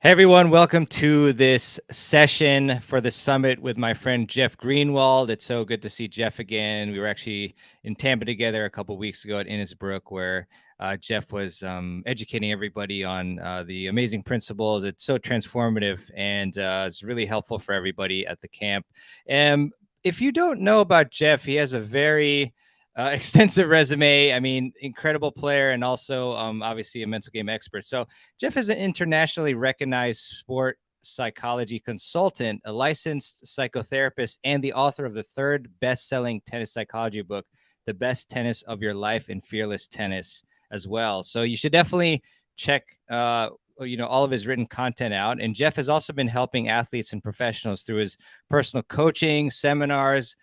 Hey everyone, welcome to this session for the summit with my friend Jeff Greenwald. It's so good to see Jeff again. We were actually in Tampa together a couple of weeks ago at Innisbrook, where Jeff was educating everybody on the amazing principles. It's so transformative and it's really helpful for everybody at the camp. And if you don't know about Jeff, he has a very extensive resume. I mean, incredible player and also obviously a mental game expert. So Jeff is an internationally recognized sport psychology consultant, a licensed psychotherapist, and the author of the third best-selling tennis psychology book, The Best Tennis of Your Life and Fearless Tennis as well. So you should definitely check all of his written content out. And Jeff has also been helping athletes and professionals through his personal coaching, seminars,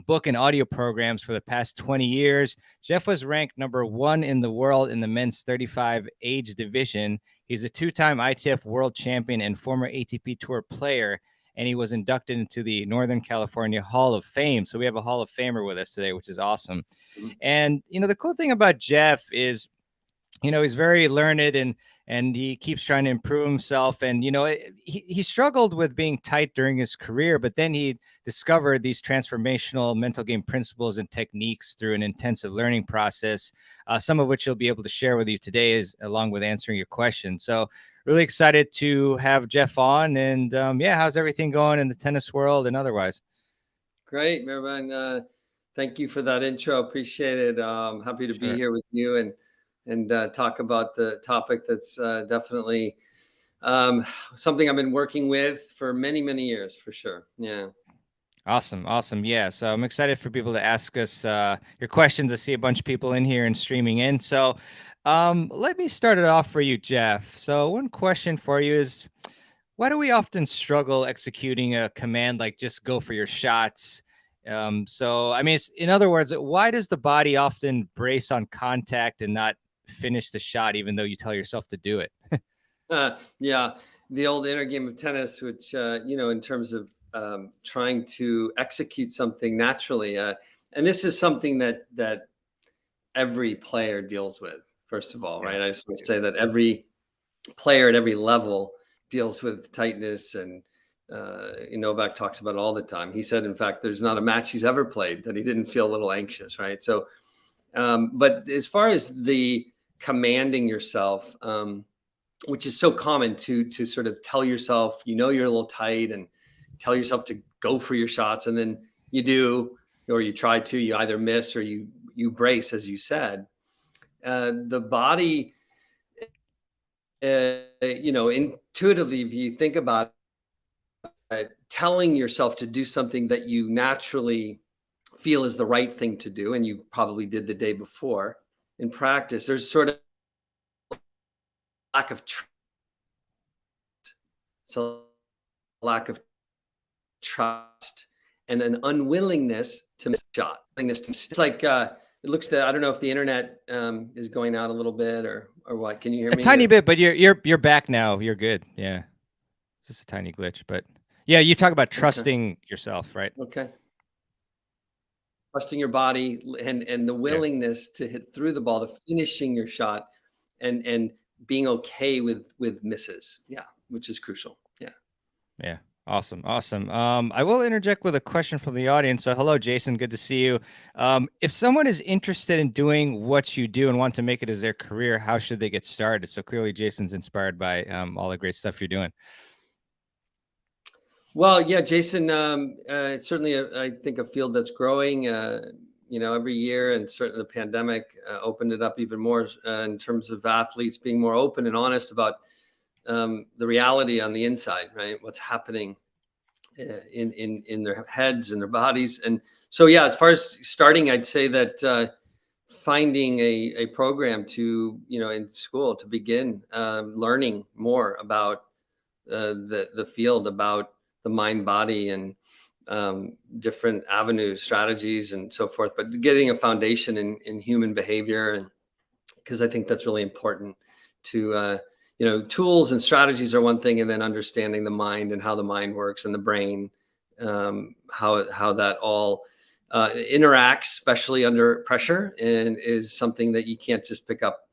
book and audio programs for the past 20 years. Jeff was ranked #1 in the world in the men's 35 age division. He's a two-time ITF world champion and former ATP Tour player, and he was inducted into the Northern California Hall of Fame. So we have a Hall of Famer with us today, which is awesome. And, the cool thing about Jeff is, he's very learned and he keeps trying to improve himself. And, he struggled with being tight during his career, but then he discovered these transformational mental game principles and techniques through an intensive learning process, some of which he'll be able to share with you today along with answering your question. So really excited to have Jeff on. And how's everything going in the tennis world and otherwise? Great, Mirvan. Thank you for that intro. Appreciate it. Happy to be here with you and talk about the topic that's definitely something I've been working with for many, many years, for sure. Yeah. Awesome. Yeah. So I'm excited for people to ask us your questions. I see a bunch of people in here and streaming in. So let me start it off for you, Jeff. So one question for you is, why do we often struggle executing a command like just go for your shots? In other words, why does the body often brace on contact and not finish the shot, even though you tell yourself to do it? Yeah. The old inner game of tennis, which, in terms of trying to execute something naturally. And this is something that every player deals with, first of all, right? I just want to say that every player at every level deals with tightness, and Novak talks about it all the time. He said, in fact, there's not a match he's ever played that he didn't feel a little anxious, right? So, but as far as the commanding yourself, which is so common to sort of tell yourself, you're a little tight, and tell yourself to go for your shots, and then you do, or you try to, you either miss or you brace, as you said. The body, intuitively, if you think about it, telling yourself to do something that you naturally feel is the right thing to do, and you probably did the day before in practice, there's sort of lack of trust. It's a lack of trust and an unwillingness to miss a shot. It's like it looks that, I don't know if the internet is going out a little bit or what. Can you hear me? A tiny bit, but you're back now. You're good. Yeah, it's just a tiny glitch, but yeah, you talk about trusting yourself, right? Okay. Trusting your body and the willingness to hit through the ball, to finishing your shot, and being okay with misses. Yeah, which is crucial. Yeah. Yeah. Awesome. I will interject with a question from the audience. So hello, Jason. Good to see you. If someone is interested in doing what you do and want to make it as their career, how should they get started? So clearly Jason's inspired by all the great stuff you're doing. Well, yeah, Jason, it's certainly, I think, a field that's growing, every year. And certainly the pandemic opened it up even more in terms of athletes being more open and honest about the reality on the inside, right? What's happening in their heads and their bodies. And so, yeah, as far as starting, I'd say that finding a program to, in school, to begin learning more about the field, about the mind, body, and different avenues, strategies, and so forth. But getting a foundation in human behavior, and because I think that's really important to tools and strategies are one thing, and then understanding the mind and how the mind works, and the brain, how that all interacts, especially under pressure, and is something that you can't just pick up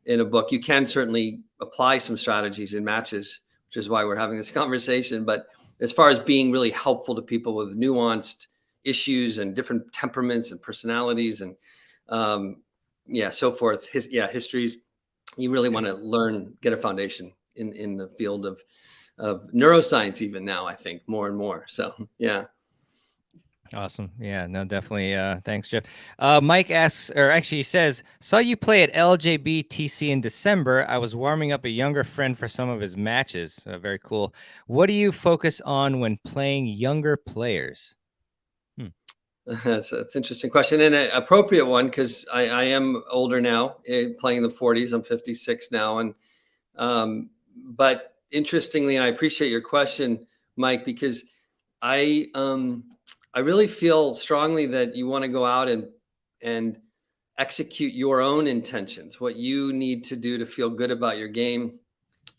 in a book. You can certainly apply some strategies in matches, which is why we're having this conversation. But as far as being really helpful to people with nuanced issues and different temperaments and personalities and so forth, histories, you really want to learn, get a foundation in the field of neuroscience even now, I think, more and more. So yeah. Awesome. Yeah, no, definitely. Thanks, Jeff. Mike asks, or actually he says, saw you play at LJBTC in December. I was warming up a younger friend for some of his matches. Very cool. What do you focus on when playing younger players? That's an interesting question, and an appropriate one, because I am older now, playing in the 40s. I'm 56 now, and but interestingly, and I appreciate your question, Mike, because I really feel strongly that you want to go out and execute your own intentions, what you need to do to feel good about your game,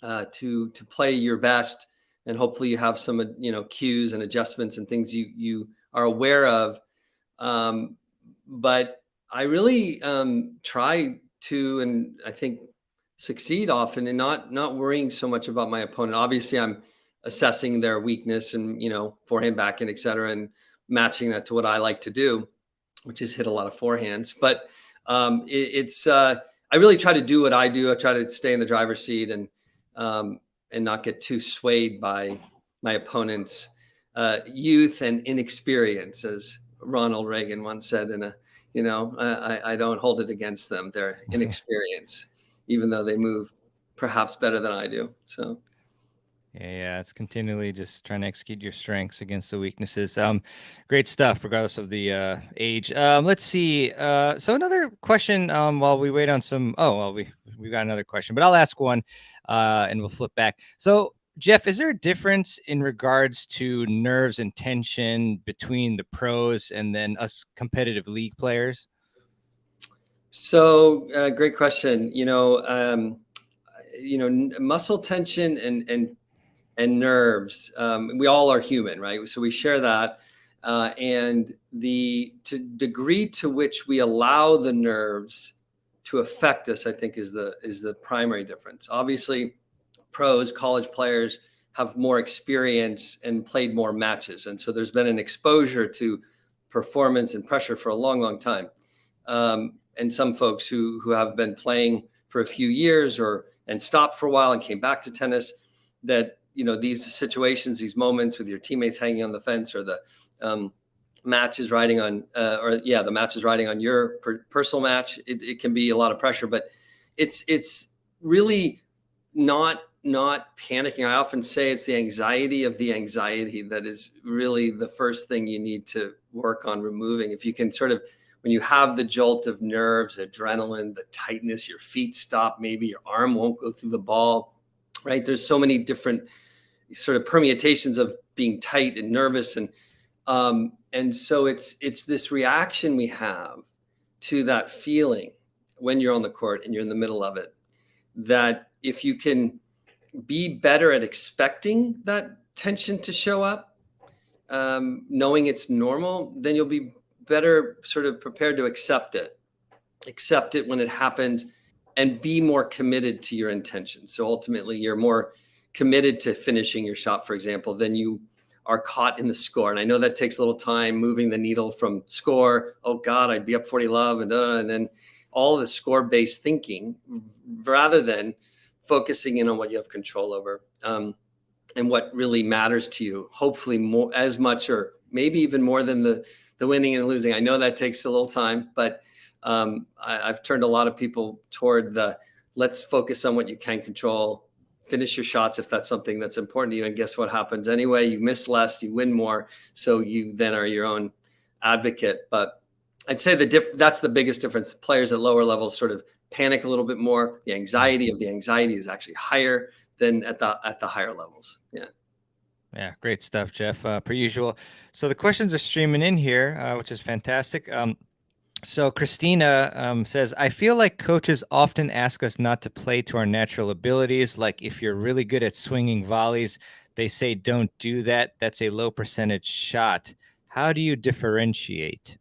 to play your best, and hopefully you have some cues and adjustments and things you are aware of. But I really try to, and I think succeed often in not worrying so much about my opponent. Obviously, I'm assessing their weakness and forehand, backhand, etc., and matching that to what I like to do, which is hit a lot of forehands. But I really try to do what I do. I try to stay in the driver's seat and not get too swayed by my opponent's youth and inexperience, as Ronald Reagan once said in a, I don't hold it against them, their inexperience, even though they move perhaps better than I do. So. Yeah, it's continually just trying to execute your strengths against the weaknesses. Great stuff, regardless of the age. Let's see. So another question. While we wait on some. Oh, well, we got another question, but I'll ask one, and we'll flip back. So, Jeff, is there a difference in regards to nerves and tension between the pros and then us competitive league players? So, great question. Muscle tension and nerves. We all are human, right? So we share that, and the degree to which we allow the nerves to affect us, I think, is the primary difference. Obviously, pros, college players have more experience and played more matches, and so there's been an exposure to performance and pressure for a long time. And some folks who have been playing for a few years and stopped for a while and came back to tennis, that these situations, these moments with your teammates hanging on the fence, or the matches riding on, the matches riding on your personal match, it can be a lot of pressure, but it's really not panicking. I often say it's the anxiety of the anxiety that is really the first thing you need to work on removing. If you can sort of, when you have the jolt of nerves, adrenaline, the tightness, your feet stop, maybe your arm won't go through the ball, right? There's so many different sort of permutations of being tight and nervous. And so it's this reaction we have to that feeling when you're on the court and you're in the middle of it, that if you can be better at expecting that tension to show up, knowing it's normal, then you'll be better sort of prepared to accept it when it happens, and be more committed to your intention. So ultimately, you're more committed to finishing your shot, for example, than you are caught in the score. And I know that takes a little time, moving the needle from score, oh God, I'd be up 40 love, and then all of the score-based thinking, rather than focusing in on what you have control over, and what really matters to you, hopefully more, as much, or maybe even more than the winning and losing. I know that takes a little time, but I've turned a lot of people toward let's focus on what you can control, finish your shots if that's something that's important to you. And guess what happens anyway? You miss less, you win more. So you then are your own advocate. But I'd say that's the biggest difference. Players at lower levels sort of panic a little bit more. The anxiety is actually higher than at the higher levels. Yeah. Yeah, great stuff, Jeff, per usual. So the questions are streaming in here, which is fantastic. So Christina says, I feel like coaches often ask us not to play to our natural abilities. Like if you're really good at swinging volleys, they say, don't do that. That's a low percentage shot. How do you differentiate?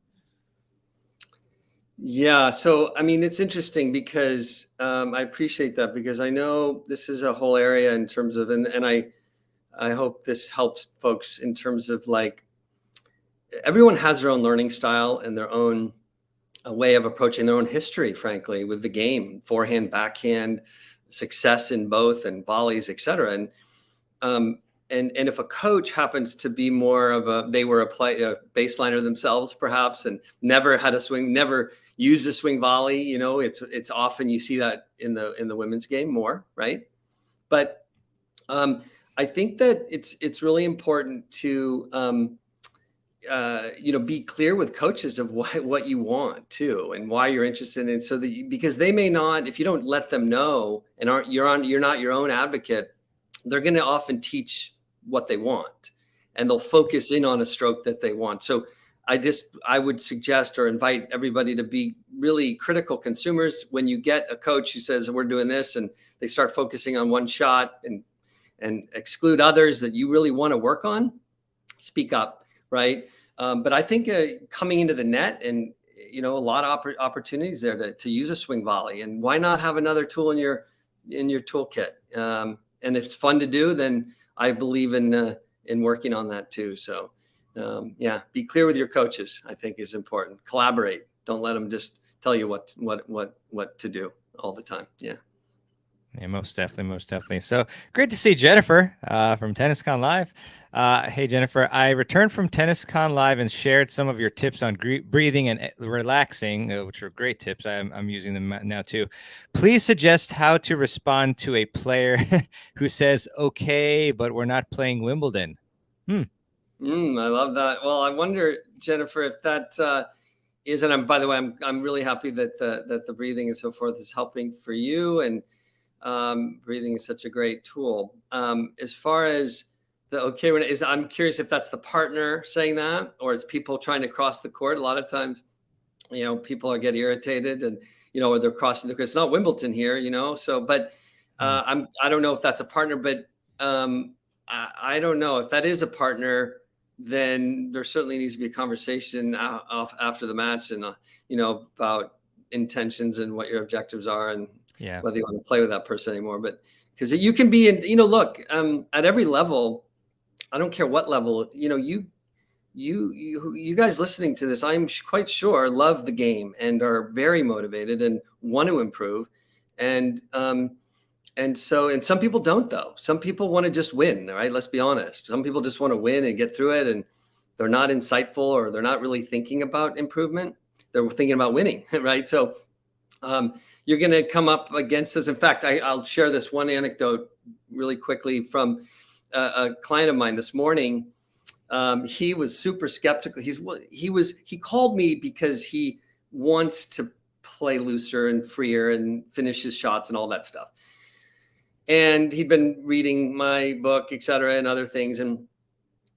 Yeah. So, I mean, it's interesting because I appreciate that, because I know this is a whole area in terms of, and I hope this helps folks in terms of like, everyone has their own learning style and their own way of approaching their own history, frankly, with the game, forehand, backhand, success in both, and volleys, etc. Um, and if a coach happens to be more of they were a baseliner themselves, perhaps, and never had a swing, never used a swing volley, it's often you see that in the women's game more, right? But I think that it's really important to be clear with coaches of what you want too, and why you're interested in it, so that because they may not, if you don't let them know, and you're not your own advocate, they're going to often teach what they want, and they'll focus in on a stroke that they want. So I would suggest or invite everybody to be really critical consumers. When you get a coach who says we're doing this, and they start focusing on one shot and exclude others that you really want to work on, speak up, right? But I think coming into the net, and a lot of opportunities there to use a swing volley, and why not have another tool in your toolkit? And if it's fun to do, then I believe in working on that too. So yeah, be clear with your coaches, I think, is important. Collaborate. Don't let them just tell you what to do all the time. Yeah. Yeah, most definitely, most definitely. So great to see Jennifer from TennisCon Live. Hey, Jennifer, I returned from TennisCon Live and shared some of your tips on breathing and relaxing, which were great tips. I'm using them now too. Please suggest how to respond to a player who says, "Okay, but we're not playing Wimbledon." I love that. Well, I wonder, Jennifer, if that is, and by the way, I'm really happy that the breathing and so forth is helping for you, and breathing is such a great tool. As far as I'm curious if that's the partner saying that, or it's people trying to cross the court. A lot of times, people get irritated, and or they're crossing the court. It's not Wimbledon here, So, but I don't know if that's a partner, but I don't know if that is a partner. Then there certainly needs to be a conversation after the match, and about intentions and what your objectives are, and whether you want to play with that person anymore. But because you can be in, look, at every level, I don't care what level, you guys listening to this, I'm quite sure, love the game and are very motivated and want to improve. And some people don't, though. Some people want to just win, right? Let's be honest. Some people just want to win and get through it, and they're not insightful, or they're not really thinking about improvement. They're thinking about winning, right? So you're going to come up against this. In fact, I'll share this one anecdote really quickly from a client of mine this morning. He was super skeptical. He called me because he wants to play looser and freer and finish his shots and all that stuff. And he'd been reading my book, et cetera, and other things. And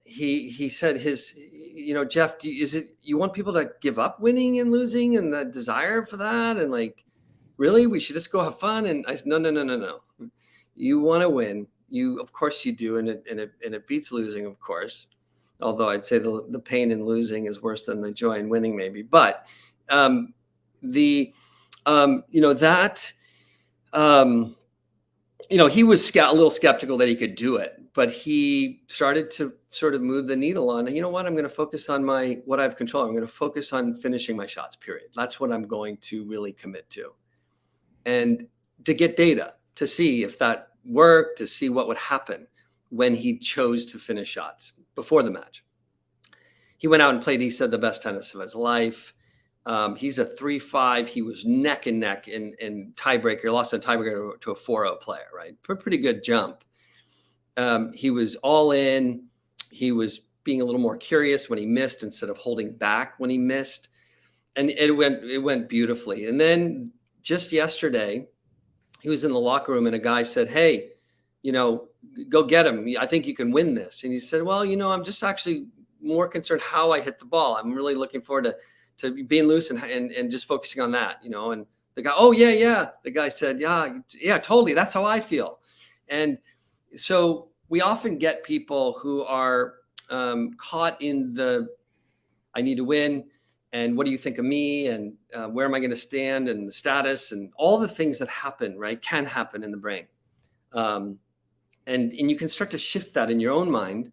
he said Jeff, you want people to give up winning and losing, and the desire for that? And like, really, we should just go have fun? And I said, no. You want to win. Of course you do. And it beats losing, of course. Although I'd say the pain in losing is worse than the joy in winning, maybe. But he was a little skeptical that he could do it, but he started to sort of move the needle on, I'm going to focus on what I have control. I'm going to focus on finishing my shots, period. That's what I'm going to really commit to. And to get data, to see if that worked, to see what would happen when he chose to finish shots before the match. He went out and played, he said, the best tennis of his life. He's a 3-5. He was neck and neck in tiebreaker, lost in tiebreaker to a 4-0 player, right? Pretty good jump. He was all in. He was being a little more curious when he missed instead of holding back when he missed. And it went beautifully. And then just yesterday, he was in the locker room and a guy said, "Hey, go get him. I think you can win this." And he said, "Well, I'm just actually more concerned how I hit the ball. I'm really looking forward to being loose and just focusing on that, And the guy, "Oh, yeah." The guy said, yeah, totally. That's how I feel." And so we often get people who are caught in the, I need to win. and what do you think of me, and where am I going to stand, and the status, and all the things that happen, right, can happen in the brain. And you can start to shift that in your own mind.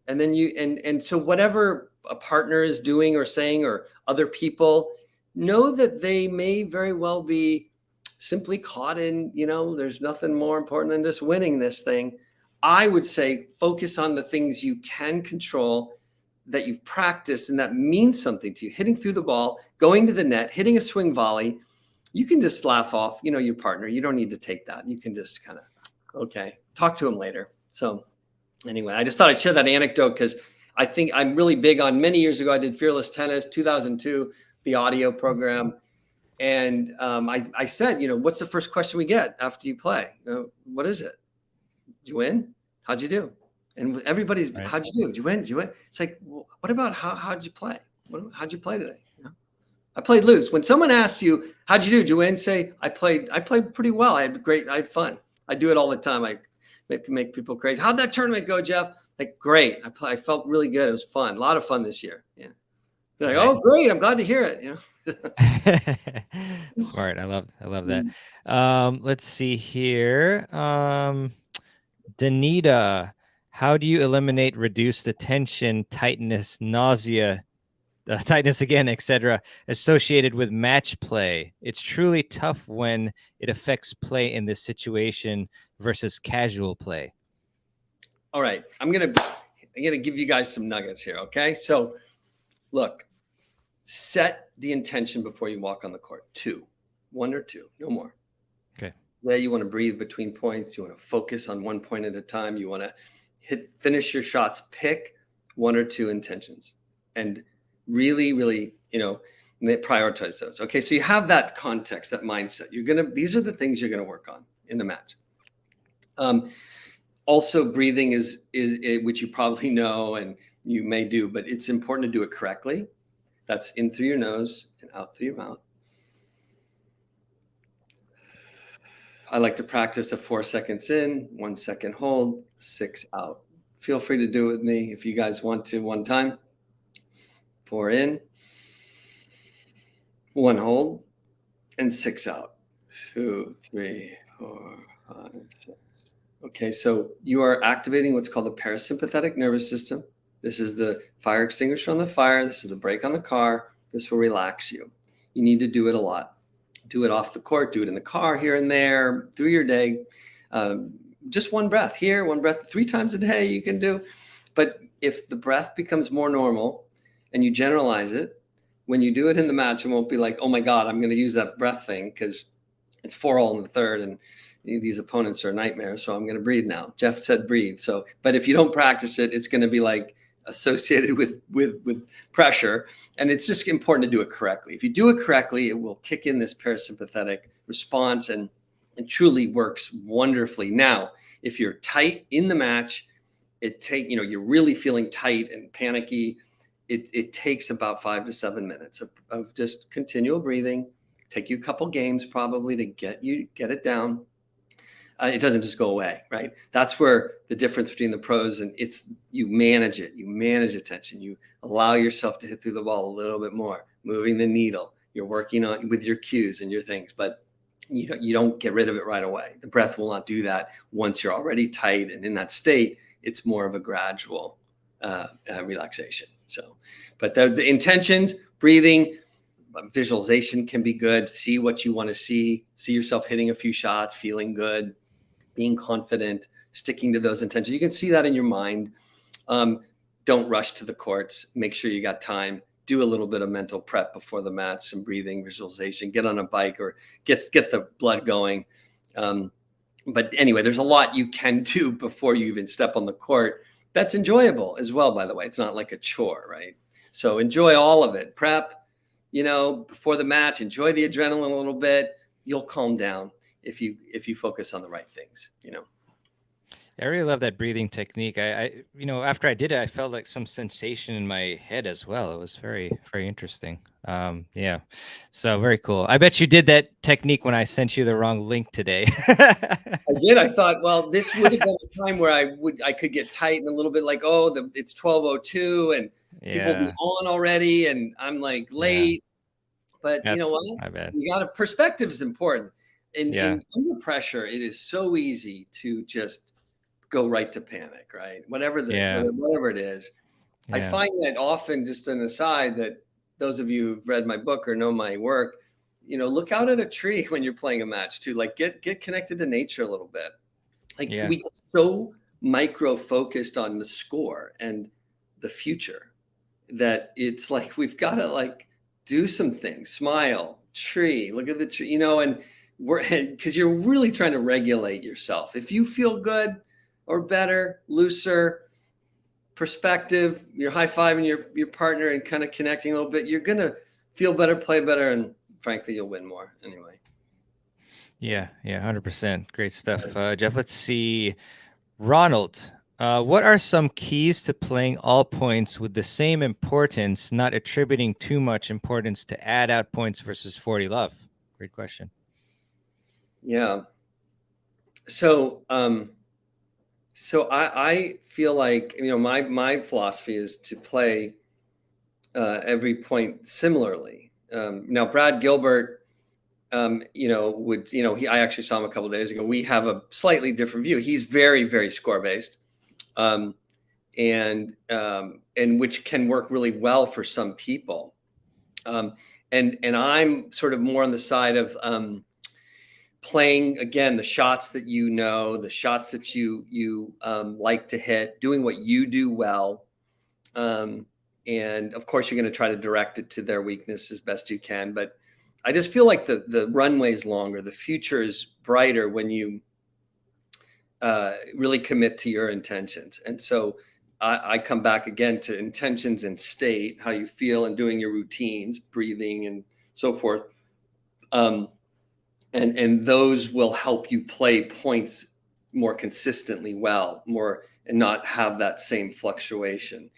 And then so whatever a partner is doing or saying, or other people, know that they may very well be simply caught in, there's nothing more important than just winning this thing. I would say focus on the things you can control, that you've practiced and that means something to you. Hitting through the ball, going to the net, hitting a swing volley. You can just laugh off, your partner. You don't need to take that. You can just kind of, okay, talk to him later. So anyway, I just thought I'd share that anecdote because I think I'm really big on, many years ago, I did Fearless Tennis, 2002, the audio program. And I said, what's the first question we get after you play? What is it? Did you win? How'd you do? And everybody's, right. How'd you do? Did you win? Did you win? It's like, well, what about how'd you play? How'd you play today? I played lose. When someone asks you, how'd you do? Did you win? Say, I played pretty well. I had fun. I do it all the time. I make people crazy. How'd that tournament go, Jeff? Like, great. I felt really good. It was fun. A lot of fun this year. Yeah. They're like, oh, great. I'm glad to hear it. Smart. I love that. Let's see here. Danita, how do you eliminate, reduce the tension, tightness, nausea, tightness again, etc., associated with match play? It's truly tough when it affects play in this situation versus casual play. All right, I'm gonna give you guys some nuggets here. Okay, so look, set the intention before you walk on the court. 1 or 2, no more. Okay. There, you want to breathe between points. You want to focus on one point at a time. You want to finish your shots. Pick 1 or 2 intentions, and really, really, prioritize those. Okay, so you have that context, that mindset. These are the things you're gonna work on in the match. Also, breathing is which you probably know and you may do, but it's important to do it correctly. That's in through your nose and out through your mouth. I like to practice a 4 seconds in, 1 second hold, 6 out. Feel free to do it with me if you guys want to. One time. 4 in, 1 hold, and 6 out. 2, 3, 4, 5, 6. Okay, so you are activating what's called the parasympathetic nervous system. This is the fire extinguisher on the fire. This is the brake on the car. This will relax you. You need to do it a lot. Do it off the court. Do it in the car here and there, through your day. Just one breath here, one breath 3 times a day you can do. But if the breath becomes more normal and you generalize it, when you do it in the match, it won't be like, oh my God, I'm going to use that breath thing because it's 4-all in the third and these opponents are nightmares. So I'm going to breathe now. Jeff said breathe. So, but if you don't practice it, it's going to be like associated with pressure. And it's just important to do it correctly. If you do it correctly, it will kick in this parasympathetic response and it truly works wonderfully. Now, if you're tight in the match, you're really feeling tight and panicky. It takes about 5 to 7 minutes of just continual breathing. Take you a couple games probably to get it down. It doesn't just go away, right? That's where the difference between the pros and you manage it. You manage attention. You allow yourself to hit through the ball a little bit more, moving the needle. You're working on with your cues and your things, but you don't get rid of it right away. The breath will not do that once you're already tight and in that state. It's more of a gradual relaxation. So, but the intentions, breathing, visualization can be good. See what you want to see. See yourself hitting a few shots, feeling good, being confident, sticking to those intentions. You can see that in your mind. Don't rush to the courts. Make sure you got time. Do a little bit of mental prep before the match, some breathing, visualization, get on a bike or get the blood going. But anyway, there's a lot you can do before you even step on the court. That's enjoyable as well, by the way. It's not like a chore, right? So enjoy all of it. Prep, before the match, enjoy the adrenaline a little bit. You'll calm down if you focus on the right things, I really love that breathing technique. I after I did it, I felt like some sensation in my head as well. It was very, very interesting. Yeah. So very cool. I bet you did that technique when I sent you the wrong link today. I did. I thought, well, this would have been a time where I could get tight and a little bit like, it's 12:02 and people will be Yeah. on already and I'm like Yeah. late. But you know That's what? my bad. You got perspective is important. Yeah. In under pressure, it is so easy to just go right to panic, right? Yeah. Whatever it is. I Yeah. find that often, just an aside, that those of you who've read my book or know my work, look out at a tree when you're playing a match too. Like get connected to nature a little bit. Like Yeah. we get so micro focused on the score and the future that it's like we've got to like do some things, smile, tree, look at the tree, and we're because you're really trying to regulate yourself. If you feel good or better, looser, perspective, you're high-fiving your partner and kind of connecting a little bit, you're gonna feel better, play better, and frankly, you'll win more anyway. Yeah. Yeah. 100%. Great stuff. Jeff, let's see. Ronald, what are some keys to playing all points with the same importance, not attributing too much importance to add out points versus 40 love? Great question. Yeah. So, I feel like, my philosophy is to play every point similarly. Now, Brad Gilbert, I actually saw him a couple of days ago. We have a slightly different view. He's very, very score based, um, and which can work really well for some people. And I'm sort of more on the side of playing again the shots that the shots that you like to hit, doing what you do well. And of course, you're going to try to direct it to their weakness as best you can. But I just feel like the runway is longer, the future is brighter when you really commit to your intentions. And so I come back again to intentions and state, how you feel, and doing your routines, breathing, and so forth. And those will help you play points more consistently well, and not have that same fluctuation.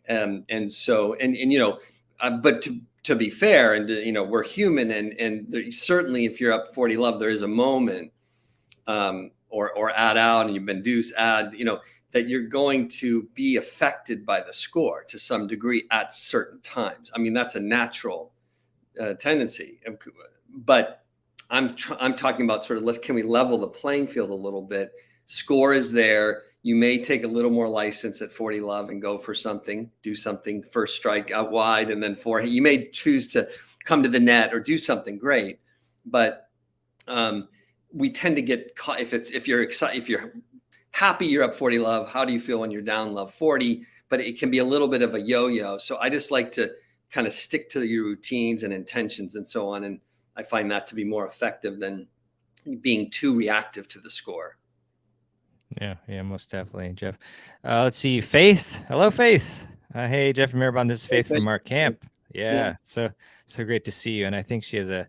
And so, but to be fair, and we're human, and certainly if you're up 40 love, there is a moment, or add out, and you've been deuce add, that you're going to be affected by the score to some degree at certain times. I mean, that's a natural tendency, but I'm talking about sort of can we level the playing field a little bit? Score is there. You may take a little more license at 40 love and go for something, do something, first strike out wide, and then forehand. You may choose to come to the net or do something great, but we tend to get caught if you're excited, if you're happy you're up 40 love. How do you feel when you're down love 40? But it can be a little bit of a yo-yo. So I just like to kind of stick to your routines and intentions and so on, and I find that to be more effective than being too reactive to the score. Yeah, most definitely, Jeff. Let's see, Faith. Hello, Faith. Hey, Jeff and Maribon. This is Faith from Mark Camp. Yeah, so great to see you. And I think she has a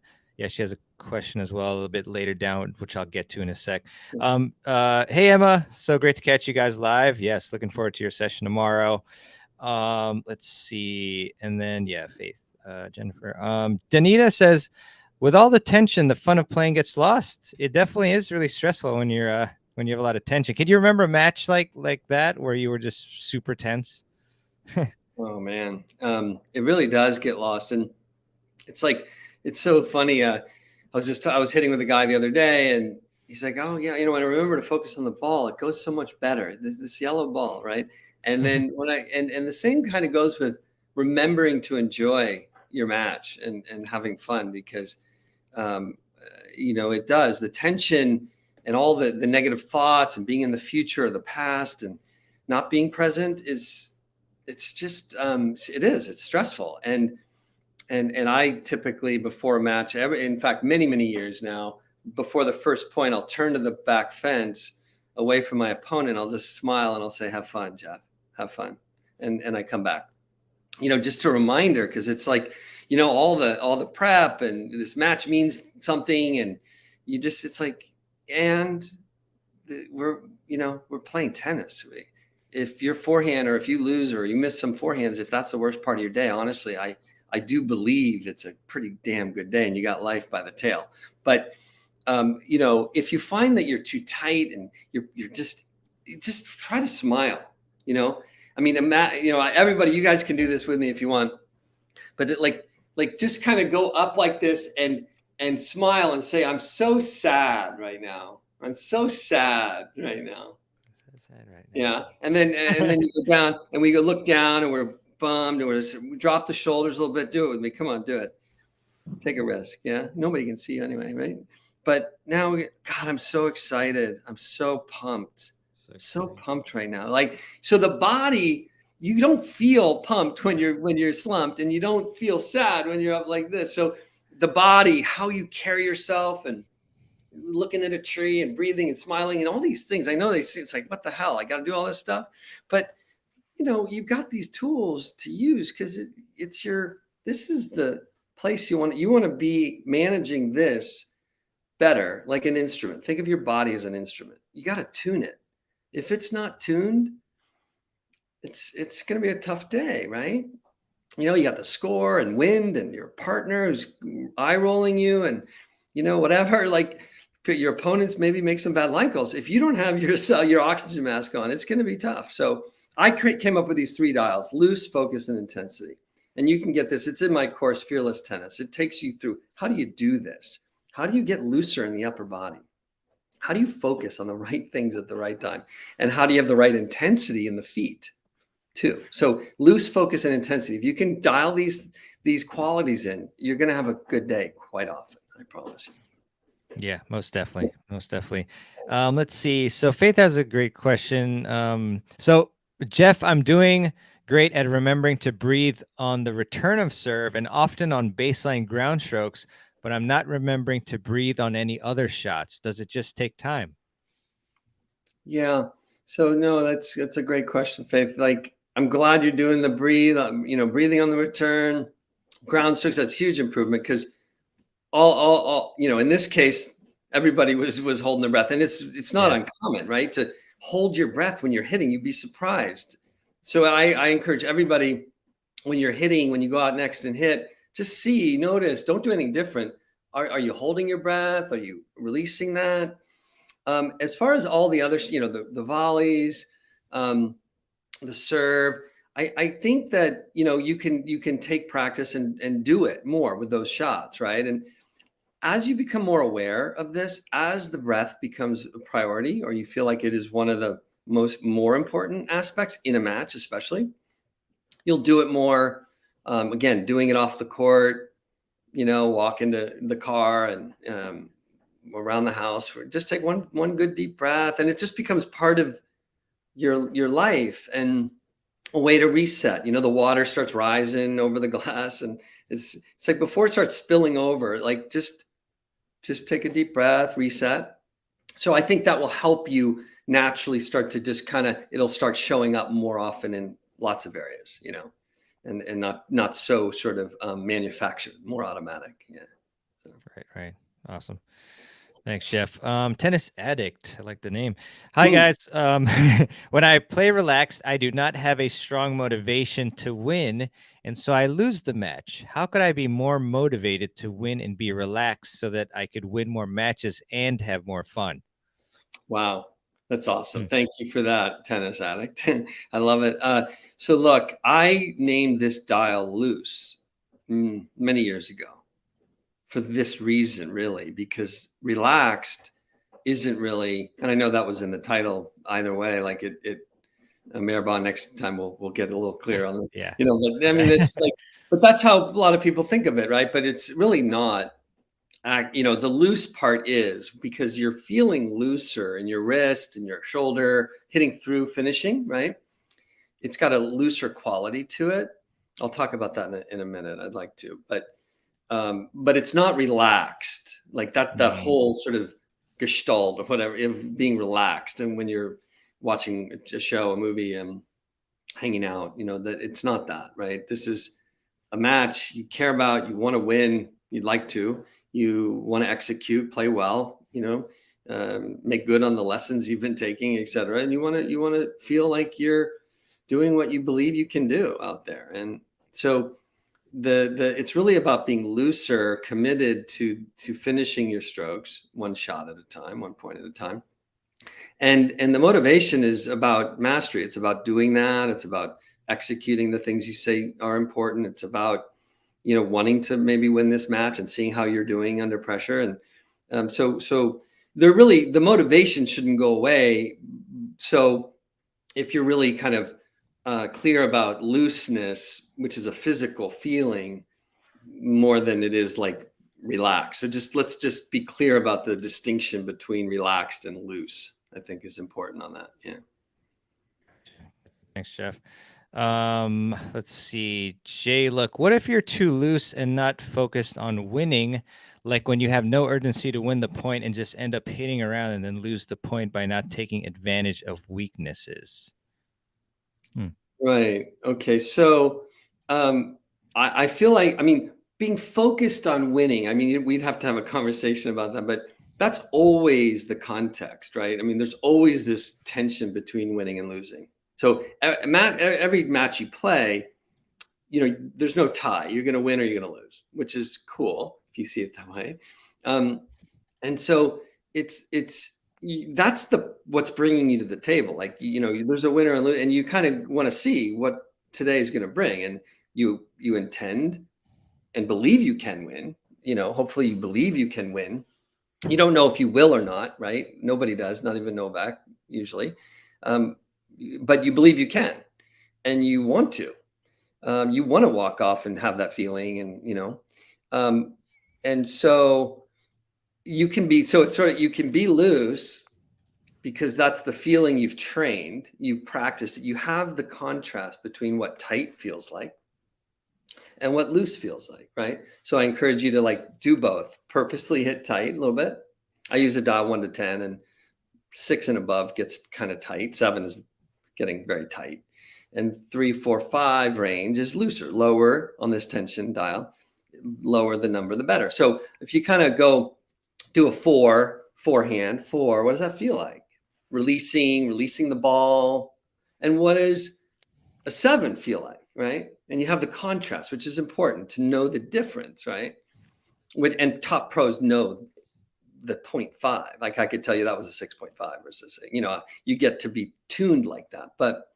question as well a little bit later down, which I'll get to in a sec. Hey, Emma. So great to catch you guys live. Yes, looking forward to your session tomorrow. Let's see, and then Faith, Jennifer. Danita says, with all the tension, the fun of playing gets lost. It definitely is really stressful when you're when you have a lot of tension. Can you remember a match like that where you were just super tense? Oh man, it really does get lost, and it's like it's so funny. I was hitting with a guy the other day, and he's like, "Oh yeah, when I remember to focus on the ball, it goes so much better. This yellow ball, right?" And then when and the same kind of goes with remembering to enjoy your match and having fun, because it does. The tension and all the negative thoughts and being in the future or the past and not being present it's just it's stressful. And I typically, before a match, in fact many years now, before the first point, I'll turn to the back fence away from my opponent. I'll just smile and I'll say, "Have fun, Jeff, have fun." And I come back, just a reminder, because it's like, all the prep and this match means something, and it's like, and we're playing tennis. If your forehand, or if you lose or you miss some forehands, if that's the worst part of your day, honestly, I do believe it's a pretty damn good day and you got life by the tail. But if you find that you're too tight and you're just try to smile. I mean, everybody, you guys can do this with me if you want, but like just kind of go up like this and smile and say, I'm so sad right now. I'm so sad right now. So sad right now. Yeah. And then you go down and we go look down and we're bummed and we drop the shoulders a little bit. Do it with me. Come on, do it. Take a risk. Yeah. Nobody can see you anyway, right? But now, God, I'm so excited. I'm so pumped. So pumped right now. Like, so the body, you don't feel pumped when you're slumped, and you don't feel sad when you're up like this. So the body, how you carry yourself, and looking at a tree and breathing and smiling and all these things. I know it's like, what the hell? I got to do all this stuff. But, you've got these tools to use because this is the place you want to be managing this better, like an instrument. Think of your body as an instrument. You got to tune it. If it's not tuned, it's going to be a tough day, right? You got the score and wind and your partner who's eye rolling you and, whatever, like your opponents maybe make some bad line calls. If you don't have your oxygen mask on, it's going to be tough. So I came up with these 3 dials: loose, focus, and intensity. And you can get this. It's in my course, Fearless Tennis. It takes you through, how do you do this? How do you get looser in the upper body? How do you focus on the right things at the right time? And how do you have the right intensity in the feet too? So loose, focus, and intensity. If you can dial these qualities in, you're going to have a good day quite often. I promise you. Yeah, most definitely. Most definitely. Let's see. So Faith has a great question. So Jeff, I'm doing great at remembering to breathe on the return of serve and often on baseline ground strokes, but I'm not remembering to breathe on any other shots. Does it just take time? Yeah. So no, that's a great question, Faith. Like, I'm glad you're doing the breathe, breathing on the return, ground strokes. That's huge improvement because all in this case, everybody was holding their breath, and it's not uncommon, right? To hold your breath when you're hitting. You'd be surprised. So I encourage everybody, when you're hitting, when you go out next and hit, just notice, don't do anything different. Are you holding your breath? Are you releasing that? As far as all the others, the volleys, the serve, I think that, you can take practice and do it more with those shots, right? And as you become more aware of this, as the breath becomes a priority, or you feel like it is one of the more important aspects in a match, especially, you'll do it more. Again, doing it off the court, walk into the car and around the house. Just take one good deep breath, and it just becomes part of your life and a way to reset. The water starts rising over the glass, and it's like before it starts spilling over, like just take a deep breath, reset. So I think that will help you naturally start to just it'll start showing up more often in lots of areas, and not so sort of manufactured, more automatic. Yeah. So. Right. Awesome. Thanks, Jeff. Tennis Addict. I like the name. Hi, guys. When I play relaxed, I do not have a strong motivation to win, and so I lose the match. How could I be more motivated to win and be relaxed so that I could win more matches and have more fun? Wow. That's awesome. Thank you for that, Tennis Addict. I love it. So look, I named this dial loose many years ago for this reason, really, because relaxed isn't really, and I know that was in the title either way, like Mirabon, next time we'll get a little clear on Yeah. I mean, it's like, but that's how a lot of people think of it, right? But it's really not. The loose part is because you're feeling looser in your wrist and your shoulder, hitting through, finishing, right? It's got a looser quality to it. I'll talk about that in a minute. I'd like to, but it's not relaxed like that. That whole sort of gestalt or whatever of being relaxed, and when you're watching a show, a movie, and hanging out, that it's not that, right? This is a match you care about. You want to win. You'd like to. You want to execute, play well. Make good on the lessons you've been taking, etc. And you want to feel like you're doing what you believe you can do out there. And so it's really about being looser, committed to finishing your strokes one shot at a time, one point at a time, And the motivation is about mastery. It's about doing that. It's about executing the things you say are important. It's about, wanting to maybe win this match and seeing how you're doing under pressure. And so the motivation shouldn't go away. So if you're really kind of clear about looseness, which is a physical feeling more than it is like relaxed. So let's just be clear about the distinction between relaxed and loose, I think is important on that. Yeah. Thanks, Jeff. Let's see. Jay, look, what if you're too loose and not focused on winning? Like when you have no urgency to win the point and just end up hitting around and then lose the point by not taking advantage of weaknesses. Right. Okay. So I feel like, being focused on winning, we'd have to have a conversation about that, but that's always the context, right? There's always this tension between winning and losing. So every match you play, there's no tie. You're going to win or you're going to lose, which is cool if you see it that way. And so that's what's bringing you to the table. Like, there's a winner and you kind of want to see what today is going to bring, and you intend and believe you can win. Hopefully you believe you can win. You don't know if you will or not, right? Nobody does, not even Novak usually. But you believe you can, and you want to. You want to walk off and have that feeling, and and so you can be you can be loose because that's the feeling you've trained, you practiced it. You have the contrast between what tight feels like and what loose feels like, right? So I encourage you to do both. Purposely hit tight a little bit. I use a dial 1 to 10, and 6 and above gets kind of tight. 7 is getting very tight, and 3, 4, 5 range is looser, lower on this tension dial. Lower the number, the better. So if you kind of go do a 4 forehand, 4, what does that feel like? Releasing the ball. And what does a 7 feel like, right? And you have the contrast, which is important to know the difference, right? And top pros know the 0.5. Like I could tell you that was a 6.5 versus, you get to be tuned like that. But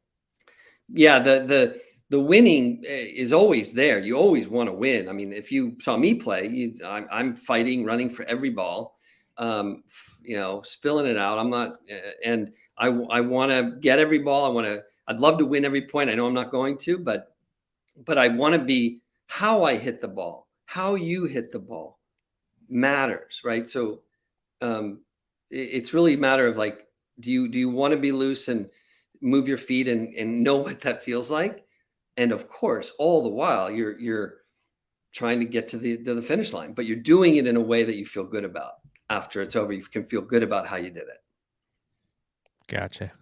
yeah, the winning is always there. You always want to win. If you saw me play, I'm fighting, running for every ball, spilling it out. I'm not, and I want to get every ball. I'd love to win every point. I know I'm not going to, but I want to be, how I hit the ball, how you hit the ball matters, right? So it's really a matter of do you want to be loose and move your feet and know what that feels like? And of course, all the while you're trying to get to the finish line, but you're doing it in a way that you feel good about. After it's over, you can feel good about how you did it. Gotcha.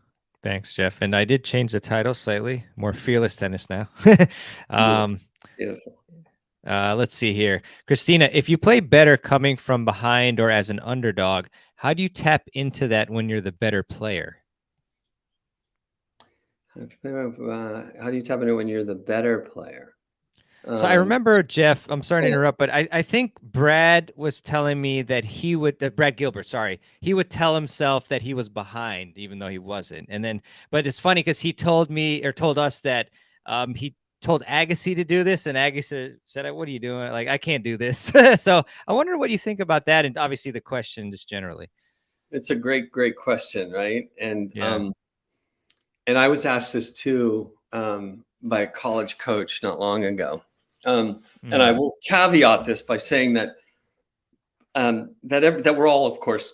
Thanks, Jeff. And I did change the title slightly, more fearless tennis now. Beautiful. Let's see here. Christina, if you play better coming from behind or as an underdog, how do you tap into that when you're the better player? How do you tap into when you're the better player? So I remember, Jeff, I'm sorry to interrupt, but I think Brad was telling me that he would, Brad Gilbert, sorry, he would tell himself that he was behind, even though he wasn't. And then, but it's funny because he told us that he told Agassi to do this, and Agassi said, "What are you doing? Like, I can't do this." So I wonder what you think about that, and obviously the question just generally. It's a great question, right? And and I was asked this too by a college coach not long ago. And I will caveat this by saying that that we're all, of course,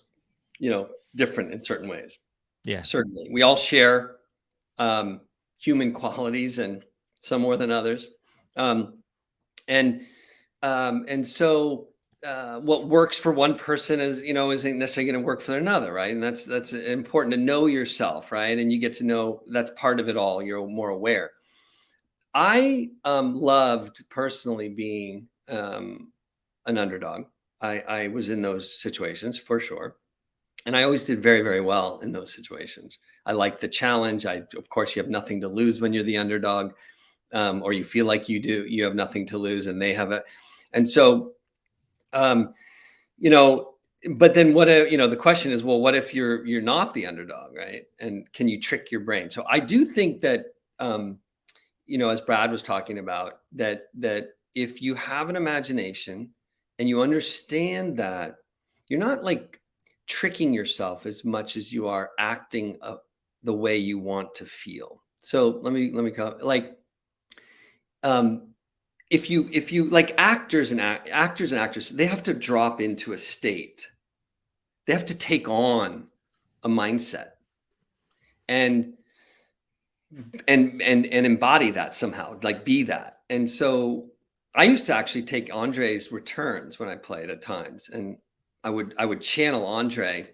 different in certain ways. Yeah, certainly we all share human qualities, and some more than others. And so what works for one person isn't necessarily going to work for another, right? And that's important to know yourself, right? And you get to know that's part of it all. You're more aware. I loved personally being an underdog. I was in those situations for sure. And I always did very, very well in those situations. I like the challenge. Of course, you have nothing to lose when you're the underdog, or you feel like you have nothing to lose and they have it. And so, but then what, the question is, well, what if you're not the underdog, right? And can you trick your brain? So I do think that, as Brad was talking about, that if you have an imagination and you understand that you're not like tricking yourself as much as you are acting the way you want to feel. So let me go like, um, if you like actors and actresses, they have to drop into a state. They have to take on a mindset and and embody that somehow, like be that. And so I used to actually take Andre's returns when I played at times, and I would channel Andre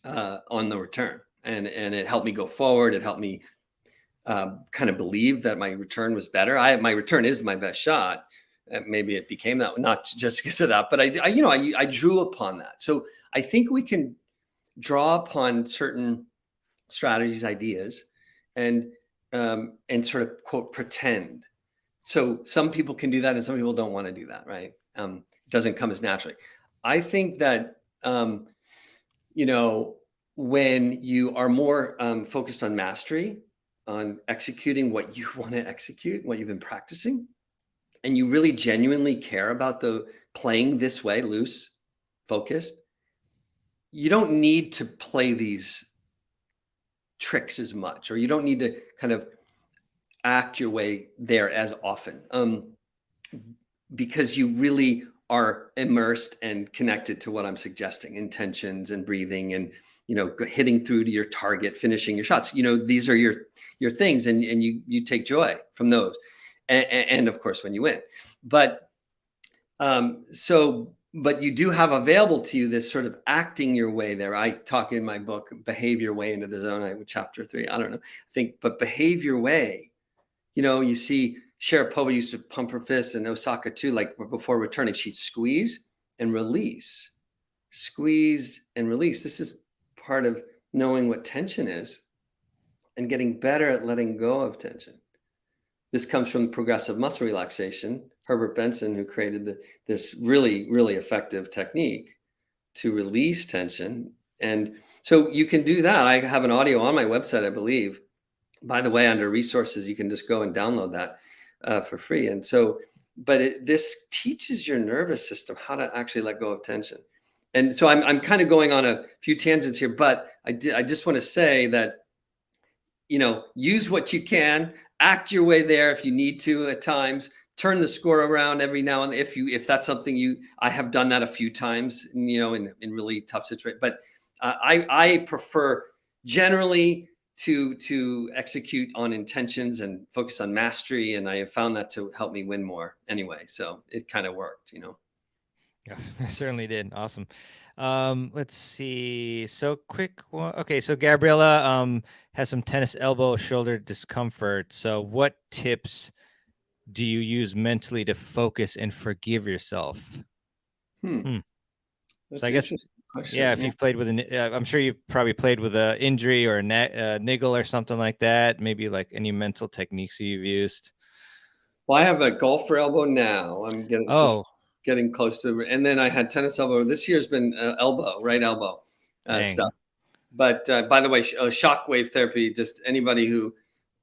on the return, and it helped me go forward. It helped me kind of believe that my return was better. My return is my best shot. Maybe it became that, not just because of that, but I drew upon that. So I think we can draw upon certain strategies, ideas, and sort of quote pretend. So some people can do that, and some people don't want to do that, right? It doesn't come as naturally. I think that you know when you are more focused on mastery, on executing what you want to execute, what you've been practicing, and you really genuinely care about the playing this way, loose, focused, you don't need to play these tricks as much, or you don't need to kind of act your way there as often, because you really are immersed and connected to what I'm suggesting, intentions and breathing, and hitting through to your target, finishing your shots. These are your things, and you take joy from those, and of course when you win. But but you do have available to you this sort of acting your way there. I talk in my book, Behave Your Way into the Zone, chapter 3. I don't know. I think, but behave your way. You see Sharapova used to pump her fist, and Osaka too, like before returning, she'd squeeze and release. Squeeze and release. This is part of knowing what tension is and getting better at letting go of tension. This comes from progressive muscle relaxation. Herbert Benson, who created this really, really effective technique to release tension. And so you can do that. I have an audio on my website, I believe. By the way, under resources, you can just go and download that for free. And so, but this teaches your nervous system how to actually let go of tension. And so I'm kind of going on a few tangents here, but I just want to say that, use what you can, act your way there if you need to at times, turn the score around every now and then if that's something I have done that a few times, in really tough situations. But I prefer generally to execute on intentions and focus on mastery, and I have found that to help me win more anyway. So it kind of worked. Yeah, it certainly did. Awesome. Let's see. So quick one. Okay, so Gabriella has some tennis elbow shoulder discomfort. So what tips do you use mentally to focus and forgive yourself? Hmm. That's So I an guess, interesting question. yeah, if you've played with I'm sure you've probably played with a injury or a niggle or something like that. Maybe like any mental techniques you've used. Well, I have a golfer elbow now. I'm getting close to, and then I had tennis elbow. This year's been right elbow Dang. stuff. But by the way, shockwave therapy. Just anybody who,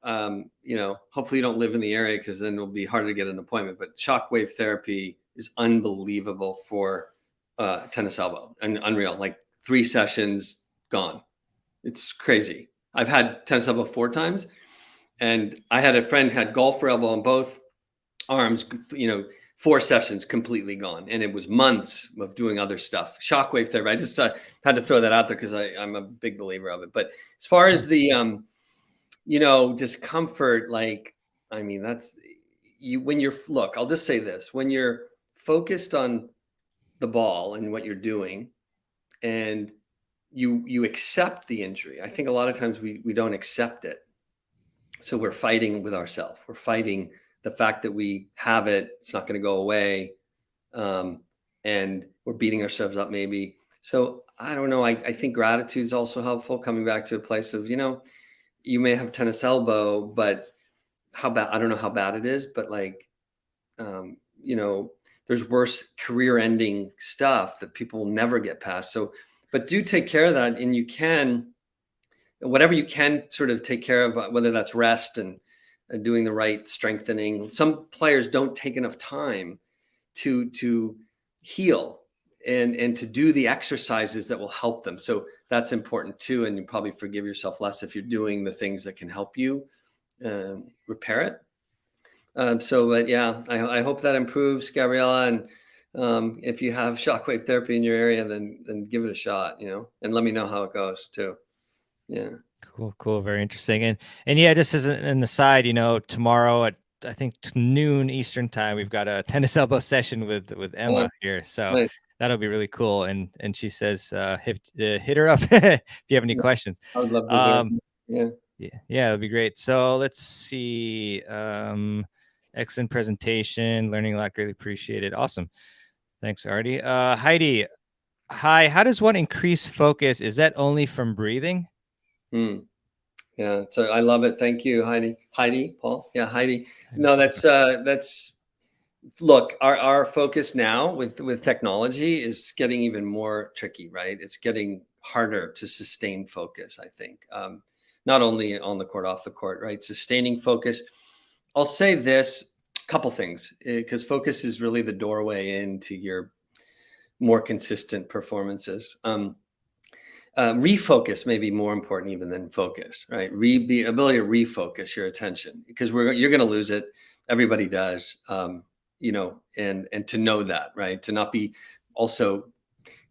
hopefully you don't live in the area, because then it'll be harder to get an appointment. But shockwave therapy is unbelievable for tennis elbow, and unreal. Like 3 sessions gone. It's crazy. I've had tennis elbow 4 times, and I had a friend had golfer elbow on both arms, 4 sessions completely gone, and it was months of doing other stuff. Shockwave therapy. I just had to throw that out there because I'm a big believer of it. But as far as the discomfort, like, I mean, that's when you're, look, I'll just say this: when you're focused on the ball and what you're doing, and you accept the injury. I think a lot of times we don't accept it. So we're fighting with ourselves. We're fighting the fact that we have it. It's not going to go away. And we're beating ourselves up maybe. So I don't know. I think gratitude is also helpful, coming back to a place of, you may have tennis elbow, but how bad, I don't know how bad it is, but like, there's worse career-ending stuff that people will never get past. So, but do take care of that, and you can, whatever you can sort of take care of, whether that's rest and doing the right strengthening. Some players don't take enough time to heal and to do the exercises that will help them. So that's important too. And you probably forgive yourself less if you're doing the things that can help you repair it. But yeah, I hope that improves, Gabriella. And if you have shockwave therapy in your area, then give it a shot, and let me know how it goes too. Yeah. Cool. Very interesting. And yeah, just as an aside, tomorrow at I think noon Eastern time, we've got a tennis elbow session with Emma here. So Nice. that'll be really cool. And she says, hit her up if you have any questions. I would love to hear. Yeah. Yeah, it'll be great. So let's see. Excellent presentation. Learning a lot. Greatly appreciated. Awesome. Thanks, Artie. Heidi. Hi. How does one increase focus? Is that only from breathing? Yeah. So I love it. Thank you, Heidi. Paul. Yeah, Heidi. No, that's look, our focus now with technology is getting even more tricky, right? It's getting harder to sustain focus, I think. Not only on the court, off the court, right? Sustaining focus. I'll say this, couple things, because focus is really the doorway into your more consistent performances. Refocus may be more important even than focus, right? The ability to refocus your attention, because you're going to lose it. Everybody does, and to know that, right? To not be also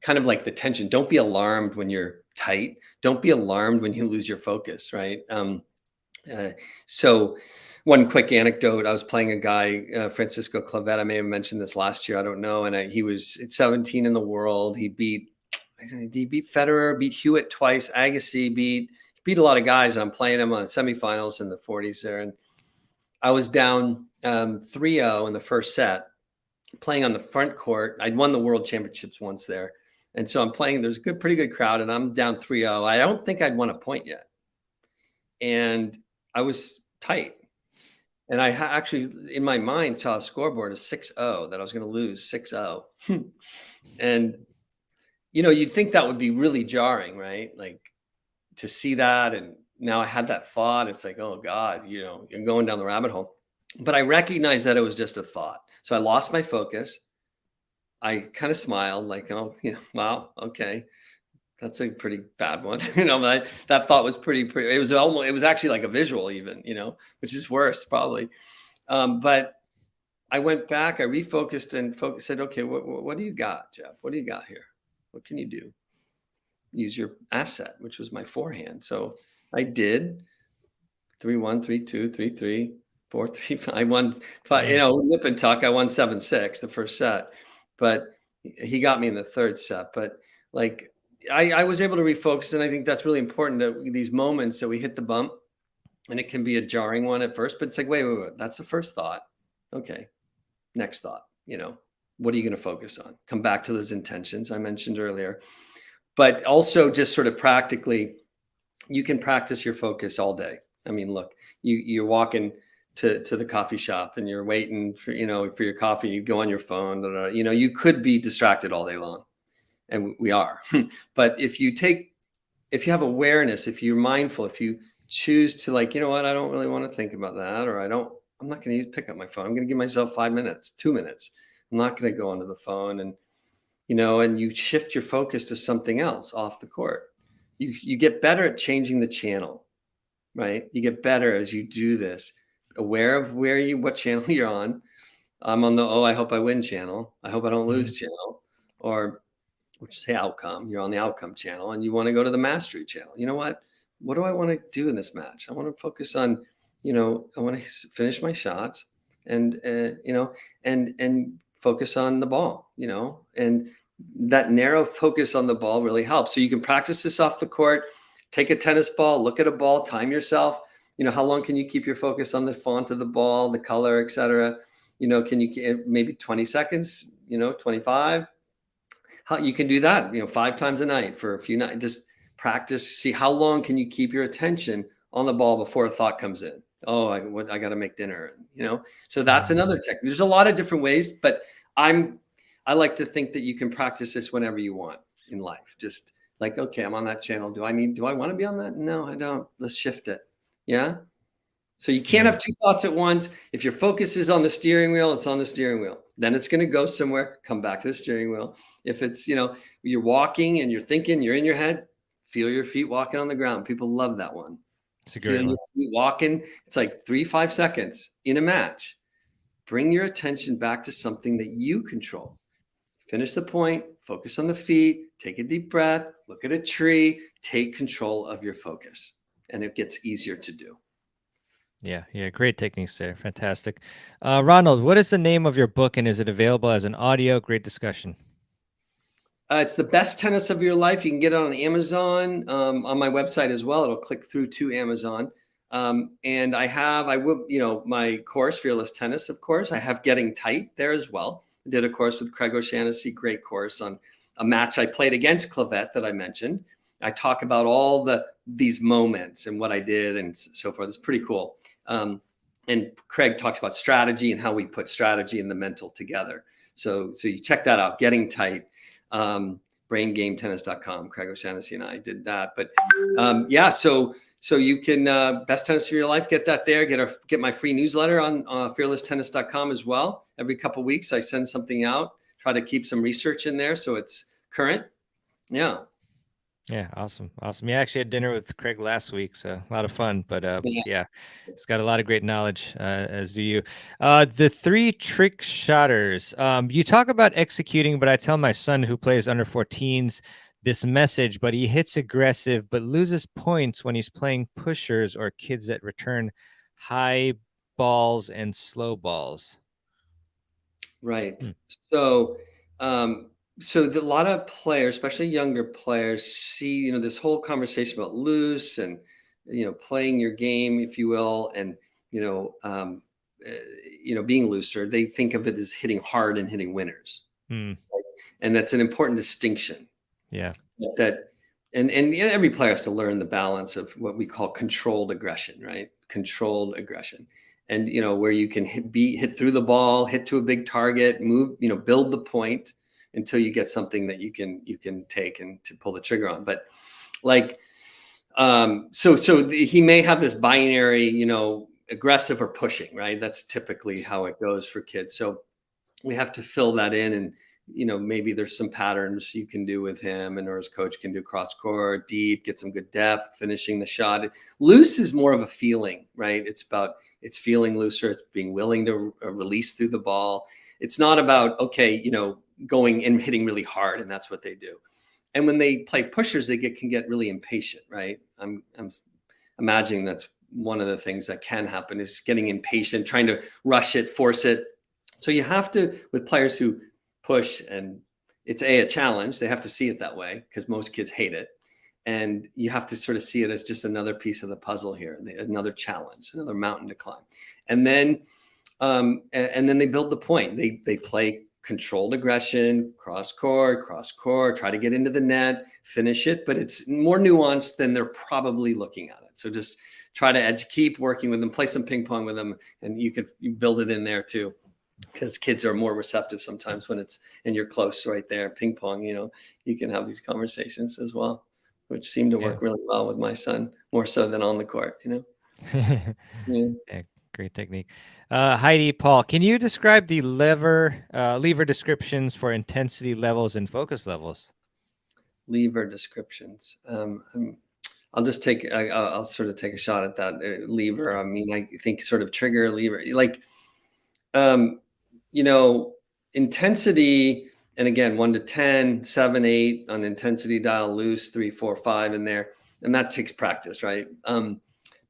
kind of like the tension. Don't be alarmed when you're tight. Don't be alarmed when you lose your focus, right? So one quick anecdote, I was playing a guy, Francisco Clavet. I may have mentioned this last year, I don't know. And he was at 17 in the world. He beat Federer, beat Hewitt twice, Agassi, beat a lot of guys. I'm playing him on semifinals in the 40s there. And I was down 3-0 in the first set, playing on the front court. I'd won the world championships once there. And so I'm playing, there's a pretty good crowd, and I'm down 3-0. I don't think I'd won a point yet. And I was tight. And I actually, in my mind, saw a scoreboard of 6-0, that I was going to lose 6-0. And you'd think that would be really jarring, right? Like to see that. And now I had that thought. It's like, oh God, you're going down the rabbit hole. But I recognized that it was just a thought. So I lost my focus. I kind of smiled like, oh, wow, okay. That's a pretty bad one. But that thought was pretty, it was actually like a visual even, which is worse probably. But I went back, I refocused and said, okay, what do you got, Jeff? What do you got here? What can you do? Use your asset, which was my forehand. So I did 3-1, 3-2, 3-3, 4-3. I won 5, nip and tuck. I won 7-6 the first set, but he got me in the third set. But like I was able to refocus, and I think that's really important, that these moments that we hit the bump, and it can be a jarring one at first, but it's like, wait, that's the first thought. Okay, next thought. What are you going to focus on? Come back to those intentions I mentioned earlier. But also just sort of practically, you can practice your focus all day. I mean, look, you're walking to the coffee shop and you're waiting for your coffee, you go on your phone, you could be distracted all day long. And we are. But if you have awareness, if you're mindful, if you choose to I don't really want to think about that, or I'm not going to pick up my phone. I'm going to give myself 5 minutes, 2 minutes. I'm not going to go onto the phone, and you shift your focus to something else off the court. You get better at changing the channel, right? You get better as you do this, aware of what channel you're on. I'm on the, I hope I win channel. I hope I don't lose channel, or say outcome. You're on the outcome channel, and you want to go to the mastery channel. You know what? What do I want to do in this match? I want to focus on, I want to finish my shots, and and focus on the ball, and that narrow focus on the ball really helps. So you can practice this off the court. Take a tennis ball, look at a ball, time yourself. How long can you keep your focus on the font of the ball, the color, etc. Can you maybe 20 seconds, 25? How you can do that, 5 times a night for a few nights. Just practice. See how long can you keep your attention on the ball before a thought comes in. Oh, I got to make dinner. So that's another technique. There's a lot of different ways, but I like to think that you can practice this whenever you want in life. Just like, okay, I'm on that channel. Do I want to be on that? No, I don't. Let's shift it. Yeah. So you can't have two thoughts at once. If your focus is on the steering wheel, it's on the steering wheel. Then it's going to go somewhere, come back to the steering wheel. If it's, you're walking and you're thinking, you're in your head, feel your feet walking on the ground. People love that one. It's a great Feel one. your feet walking. It's like 3-5 seconds in a match. Bring your attention back to something that you control. Finish the point, focus on the feet, take a deep breath, look at a tree, take control of your focus, and it gets easier to do. Yeah, great techniques there. Fantastic. Ronald, what is the name of your book, and is it available as an audio? Great discussion. It's The Best Tennis of Your Life. You can get it on Amazon, on my website as well. It'll click through to Amazon. And I will, my course, Fearless Tennis, of course. I have Getting Tight there as well. I did a course with Craig O'Shaughnessy, great course on a match I played against Clavette that I mentioned. I talk about all these moments and what I did and so forth. It's pretty cool. And Craig talks about strategy and how we put strategy and the mental together. So you check that out, Getting Tight, braingametennis.com. Craig O'Shaughnessy and I did that. But so you can, Best Tennis of Your Life, get that there. Get my free newsletter on fearlesstennis.com as well. Every couple of weeks I send something out, try to keep some research in there so it's current. Yeah. Yeah, awesome. Yeah, I actually had dinner with Craig last week, so a lot of fun. But yeah, he's got a lot of great knowledge, as do you. The 3 trick shotters. You talk about executing, but I tell my son who plays under 14s this message, but he hits aggressive, but loses points when he's playing pushers or kids that return high balls and slow balls. Right. So, a lot of players, especially younger players, see, this whole conversation about loose and, playing your game, if you will, and, being looser. They think of it as hitting hard and hitting winners. Right? And that's an important distinction. Yeah. And every player has to learn the balance of what we call controlled aggression, right? Controlled aggression. And, where you can hit through the ball, hit to a big target, move, build the point until you get something that you can take and to pull the trigger on. But like, he may have this binary, aggressive or pushing, right? That's typically how it goes for kids. So we have to fill that in, and, maybe there's some patterns you can do with him, or his coach can do cross court, deep, get some good depth, finishing the shot. Loose is more of a feeling, right? It's feeling looser. It's being willing to release through the ball. It's not about, okay, going and hitting really hard, and that's what they do. And when they play pushers, they can get really impatient, right? I'm imagining that's one of the things that can happen, is getting impatient, trying to rush it, force it. So you have to, with players who push, and it's a challenge, they have to see it that way, because most kids hate it. And you have to sort of see it as just another piece of the puzzle here, another challenge, another mountain to climb. And then they build the point. They play controlled aggression, cross court, try to get into the net, finish it, but it's more nuanced than they're probably looking at it. So just try to keep working with them, play some ping pong with them, and you build it in there too, because kids are more receptive sometimes when and you're close right there. Ping pong, you can have these conversations as well, which seem to work really well with my son, more so than on the court, Yeah. Great technique. Heidi, Paul, can you describe the lever descriptions for intensity levels and focus levels? Lever descriptions. I'll just I'll sort of take a shot at that. Lever. I mean, I think sort of trigger, lever, like, intensity. And again, 1 to 10, 7, 8 on intensity dial, loose, 3, 4, 5 in there. And that takes practice, right?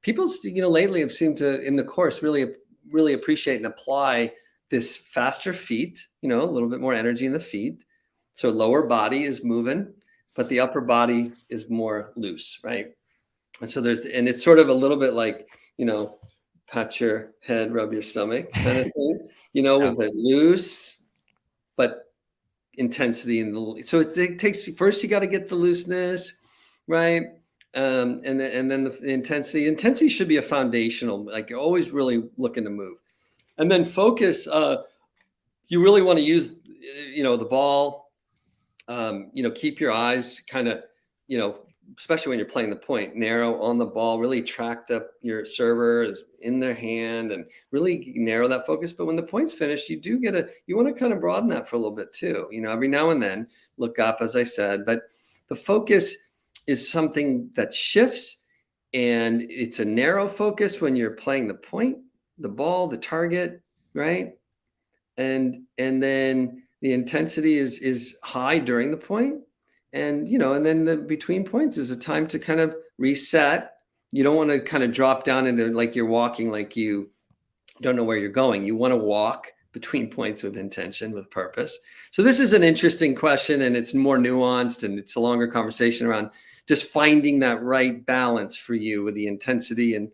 People, lately have seemed to, in the course, really appreciate and apply this faster feet, a little bit more energy in the feet. So lower body is moving, but the upper body is more loose, right? And so it's sort of a little bit like, pat your head, rub your stomach kind of thing, with the loose, but intensity so it takes, first you got to get the looseness, right? And then the intensity should be a foundational, like you're always really looking to move. And then focus, you really want to use, the ball. Keep your eyes kind of, especially when you're playing the point, narrow on the ball, really track your server is in their hand and really narrow that focus. But when the point's finished, you want to kind of broaden that for a little bit too. Every now and then look up, as I said, but the focus is something that shifts, and it's a narrow focus when you're playing the point, the ball, the target, right? And then the intensity is high during the point, and then between points is a time to kind of reset. You don't want to kind of drop down into like you're walking, like you don't know where you're going. You want to walk between points with intention, with purpose. So this is an interesting question, and it's more nuanced, and it's a longer conversation around just finding that right balance for you with the intensity and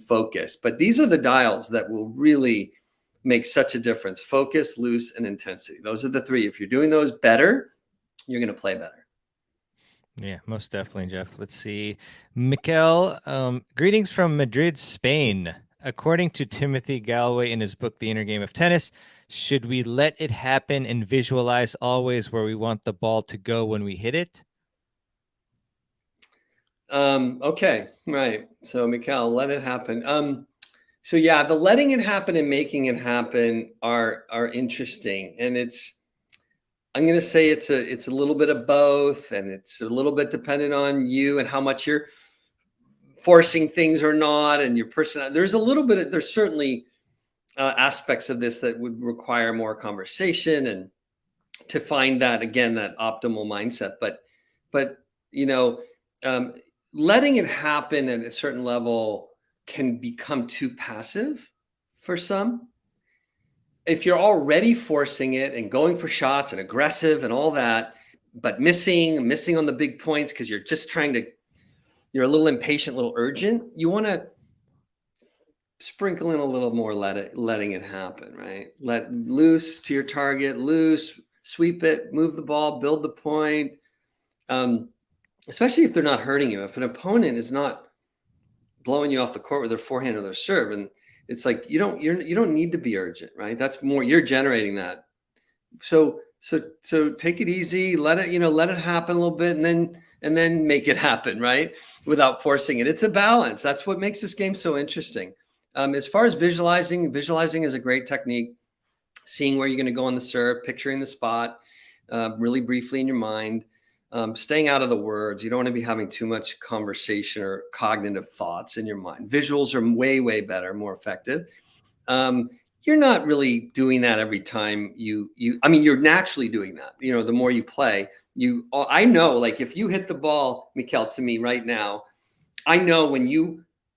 focus. But these are the dials that will really make such a difference: focus, loose, and intensity. Those are the three. If you're doing those better, you're going to play better. Yeah, most definitely, Jeff. Let's see. Mikel, greetings from Madrid, Spain. According to Timothy Galloway in his book, The Inner Game of Tennis, should we let it happen and visualize always where we want the ball to go when we hit it? Okay, right. So, Mikel, let it happen. So yeah, the letting it happen and making it happen are interesting, and I'm going to say it's a little bit of both, and it's a little bit dependent on you and how much you're forcing things or not, and your personality. There's certainly aspects of this that would require more conversation and to find that optimal mindset. But letting it happen at a certain level can become too passive for some. If you're already forcing it and going for shots and aggressive and all that, but missing on the big points because you're just you're a little impatient, a little urgent, you want to sprinkle in a little more letting it happen, right? Let loose to your target, loose, sweep it, move the ball, build the point. Especially if they're not hurting you. If an opponent is not blowing you off the court with their forehand or their serve, and it's like you don't need to be urgent, right? That's more, you're generating that. So take it easy, let it happen a little bit, and then make it happen, right? Without forcing it. It's a balance. That's what makes this game so interesting. As far as visualizing is a great technique. Seeing where you're going to go on the serve, picturing the spot, really briefly in your mind. Staying out of the words. You don't want to be having too much conversation or cognitive thoughts in your mind. Visuals are way, way better, more effective. You're not really doing that every time you're naturally doing that. The more you play, I know, like if you hit the ball, Mikel, to me right now, I know when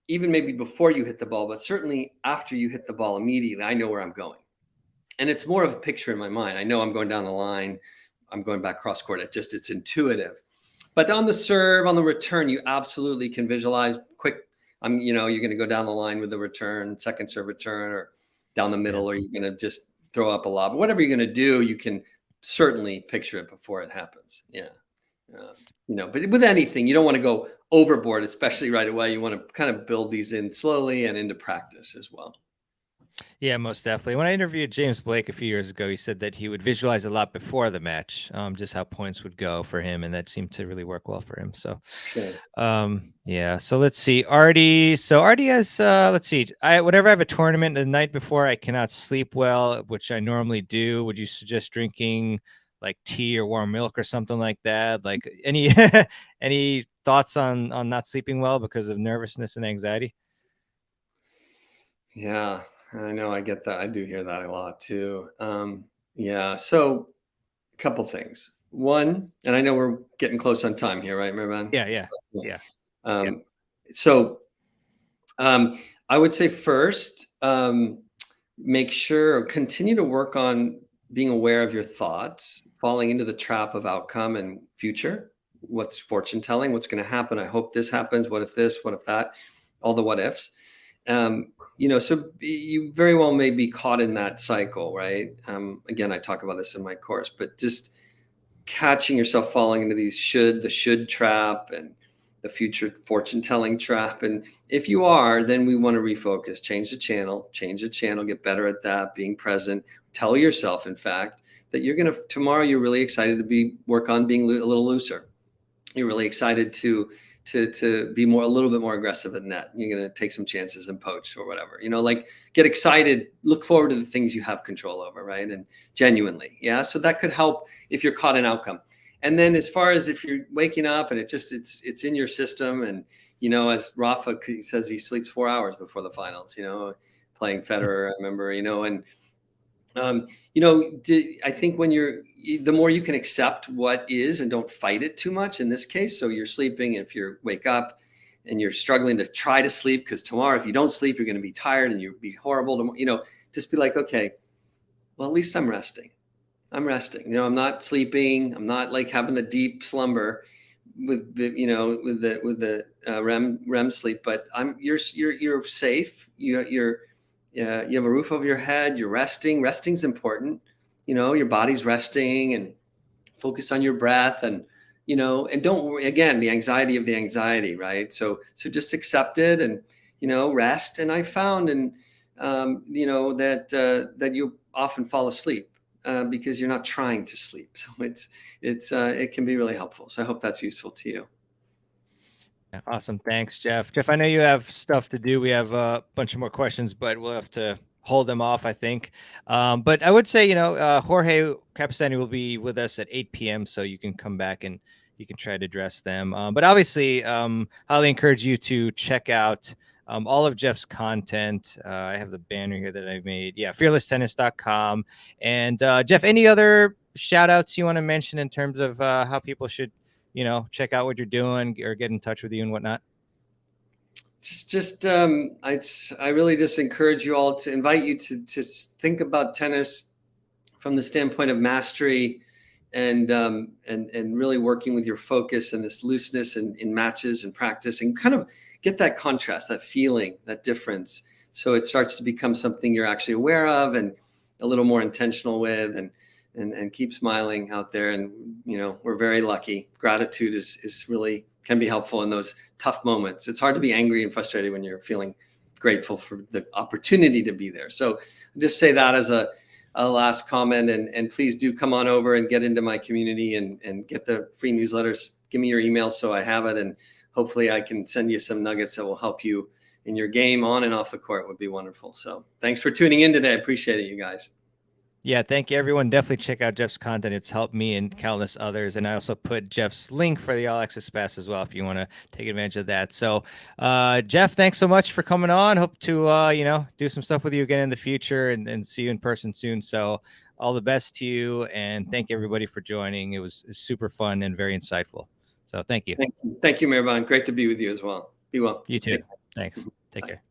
even maybe before you hit the ball, but certainly after you hit the ball immediately, I know where I'm going. And it's more of a picture in my mind. I know I'm going down the line. I'm going back cross court. It's intuitive. But on the serve, on the return, you absolutely can visualize quick. You're going to go down the line with the return, second serve return, or down the middle, or you're going to just throw up a lob. Whatever you're going to do, you can certainly picture it before it happens. Yeah. But with anything, you don't want to go overboard, especially right away. You want to kind of build these in slowly and into practice as well. Yeah, most definitely. When I interviewed James Blake a few years ago, he said that he would visualize a lot before the match, just how points would go for him, and that seemed to really work well for him. So, Sure. Yeah. So let's see, Artie. So Artie has, let's see, whenever I have a tournament the night before, I cannot sleep well, which I normally do. Would you suggest drinking like tea or warm milk or something like that? Like any any thoughts on not sleeping well because of nervousness and anxiety? Yeah, I know. I get that. I do hear that a lot too. Yeah. So a couple things. One, and I know we're getting close on time here, right, Mirvan? Yeah. So I would say first, make sure or continue to work on being aware of your thoughts, falling into the trap of outcome and future. What's fortune telling? What's going to happen? I hope this happens. What if this? What if that? All the what ifs. So you very well may be caught in that cycle, right? Again, I talk about this in my course, but just catching yourself falling into the should trap and the future fortune telling trap. And if you are, then we want to refocus, change the channel, get better at that, being present. Tell yourself, in fact, that you're going to, tomorrow, you're really excited to work on being a little looser. You're really excited to be a little bit more aggressive at net. You're going to take some chances and poach or whatever, like get excited, look forward to the things you have control over, right? And genuinely. Yeah. So that could help if you're caught in outcome. And then as far as if you're waking up and it's in your system, and, as Rafa says, he sleeps 4 hours before the finals, playing Federer, I remember, and, I think the more you can accept what is and don't fight it too much in this case. So you're sleeping, if you wake up and you're struggling to try to sleep, because tomorrow, if you don't sleep, you're going to be tired and you'll be horrible. Just be like, okay, well, at least I'm resting. I'm not sleeping. I'm not like having the deep slumber with the REM sleep, but you're safe. You have a roof over your head. You're resting. Resting's important. Your body's resting, and focus on your breath, and don't worry. Again, the anxiety of the anxiety, right? So just accept it, and rest. And I found, that you often fall asleep because you're not trying to sleep. So it can be really helpful. So I hope that's useful to you. Yeah, awesome. Thanks, Jeff. Jeff, I know you have stuff to do. We have a bunch of more questions, but we'll have to hold them off, I think. But I would say, Jorge Capistani will be with us at 8 p.m. So you can come back and you can try to address them. But obviously, highly encourage you to check out all of Jeff's content. I have the banner here that I made. Yeah, fearlesstennis.com. And Jeff, any other shout outs you want to mention in terms of how people should, check out what you're doing or get in touch with you and whatnot? I really just encourage you all to invite you to think about tennis from the standpoint of mastery, and really working with your focus and this looseness in matches and practice, and kind of get that contrast, that feeling, that difference. So it starts to become something you're actually aware of and a little more intentional with, and keep smiling out there. And, we're very lucky. Gratitude is really can be helpful in those tough moments. It's hard to be angry and frustrated when you're feeling grateful for the opportunity to be there. So just say that as a last comment, and please do come on over and get into my community and get the free newsletters. Give me your email so I have it, and hopefully I can send you some nuggets that will help you in your game on and off the court. Would be wonderful. So thanks for tuning in today. I appreciate it, you guys. Yeah, thank you, everyone. Definitely check out Jeff's content. It's helped me and countless others. And I also put Jeff's link for the All Access Pass as well if you want to take advantage of that. So, Jeff, thanks so much for coming on. Hope to, do some stuff with you again in the future, and see you in person soon. So all the best to you, and thank everybody for joining. It was super fun and very insightful. So thank you. Thank you, Mirban. Great to be with you as well. Be well. You too. Thanks. Take care.